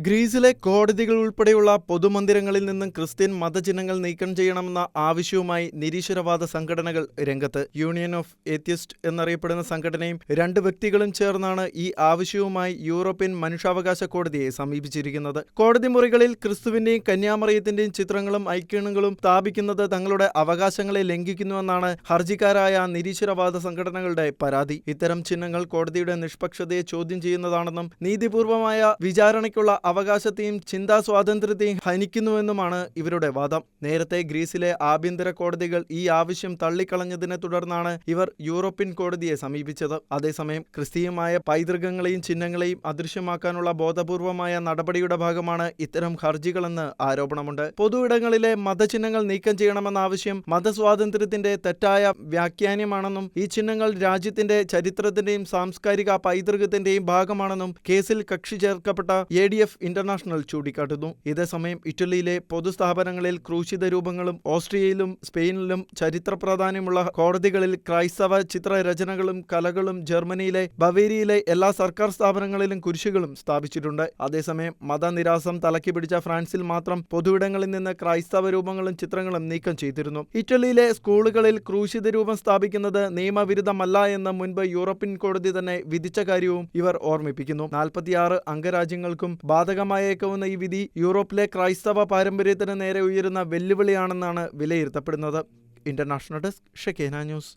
ഗ്രീസിലെ കോടതികൾ ഉൾപ്പെടെയുള്ള പൊതുമന്ദിരങ്ങളിൽ നിന്നും ക്രിസ്ത്യൻ മതചിഹ്നങ്ങൾ നീക്കം ചെയ്യണമെന്ന ആവശ്യവുമായി നിരീശ്വരവാദ സംഘടനകൾ രംഗത്ത്. യൂണിയൻ ഓഫ് ഏത്യസ്റ്റ് എന്നറിയപ്പെടുന്ന സംഘടനയും രണ്ട് വ്യക്തികളും ചേർന്നാണ് ഈ ആവശ്യവുമായി യൂറോപ്യൻ മനുഷ്യാവകാശ കോടതിയെ സമീപിച്ചിരിക്കുന്നത്. കോടതി മുറികളിൽ ക്രിസ്തുവിന്റെയും കന്യാമറിയത്തിന്റെയും ചിത്രങ്ങളും ഐക്കണുകളും സ്ഥാപിക്കുന്നത് തങ്ങളുടെ അവകാശങ്ങളെ ലംഘിക്കുന്നുവെന്നാണ് ഹർജിക്കാരായ നിരീശ്വരവാദ സംഘടനകളുടെ പരാതി. ഇത്തരം ചിഹ്നങ്ങൾ കോടതിയുടെ നിഷ്പക്ഷതയെ ചോദ്യം ചെയ്യുന്നതാണെന്നും നീതിപൂർവമായ വിചാരണയ്ക്കുള്ള അവകാശത്തെയും ചിന്താ സ്വാതന്ത്ര്യത്തെയും ഹനിക്കുന്നുവെന്നുമാണ് ഇവരുടെ വാദം. നേരത്തെ ഗ്രീസിലെ ആഭ്യന്തര കോടതികൾ ഈ ആവശ്യം തള്ളിക്കളഞ്ഞതിനെ തുടർന്നാണ് ഇവർ യൂറോപ്യൻ കോടതിയെ സമീപിച്ചത്. അതേസമയം ക്രിസ്തീയമായ പൈതൃകങ്ങളെയും ചിഹ്നങ്ങളെയും അദൃശ്യമാക്കാനുള്ള ബോധപൂർവമായ നടപടിയുടെ ഭാഗമാണ് ഇത്തരം ഹർജികളെന്ന് ആരോപണമുണ്ട്. പൊതുയിടങ്ങളിലെ മതചിഹ്നങ്ങൾ നീക്കം ചെയ്യണമെന്ന ആവശ്യം മതസ്വാതന്ത്ര്യത്തിന്റെ തെറ്റായ വ്യാഖ്യാനമാണെന്നും ഈ ചിഹ്നങ്ങൾ രാജ്യത്തിന്റെ ചരിത്രത്തിന്റെയും സാംസ്കാരിക പൈതൃകത്തിന്റെയും ഭാഗമാണെന്നും കേസിൽ കക്ഷി ചേർക്കപ്പെട്ട ADF ഇന്റർനാഷണൽ ചൂണ്ടിക്കാട്ടുന്നു. ഇതേസമയം ഇറ്റലിയിലെ പൊതുസ്ഥാപനങ്ങളിൽ ക്രൂശിത രൂപങ്ങളും ഓസ്ട്രിയയിലും സ്പെയിനിലും ചരിത്ര പ്രാധാന്യമുള്ള കോടതികളിൽ ക്രൈസ്തവ ചിത്രരചനകളും കലകളും ജർമ്മനിയിലെ ബവേരിയയിലെ എല്ലാ സർക്കാർ സ്ഥാപനങ്ങളിലും കുരിശുകളും സ്ഥാപിച്ചിട്ടുണ്ട്. അതേസമയം മതനിരാസം തലക്കി പിടിച്ച ഫ്രാൻസിൽ മാത്രം പൊതുയിടങ്ങളിൽ നിന്ന് ക്രൈസ്തവ രൂപങ്ങളും ചിത്രങ്ങളും നീക്കം ചെയ്തിരുന്നു. ഇറ്റലിയിലെ സ്കൂളുകളിൽ ക്രൂശിത രൂപം സ്ഥാപിക്കുന്നത് നിയമവിരുദ്ധമല്ല എന്ന് മുൻപ് യൂറോപ്യൻ കോടതി തന്നെ വിധിച്ച കാര്യവും ഇവർ ഓർമ്മിപ്പിക്കുന്നു. 46 അംഗരാജ്യങ്ങൾക്കും ബാധകമായേക്കാവുന്ന ഈ വിധി യൂറോപ്പിലെ ക്രൈസ്തവ പാരമ്പര്യത്തിന് നേരെ ഉയരുന്ന വെല്ലുവിളിയാണെന്നാണ് വിലയിരുത്തപ്പെടുന്നത്. International desk, Shekinah news.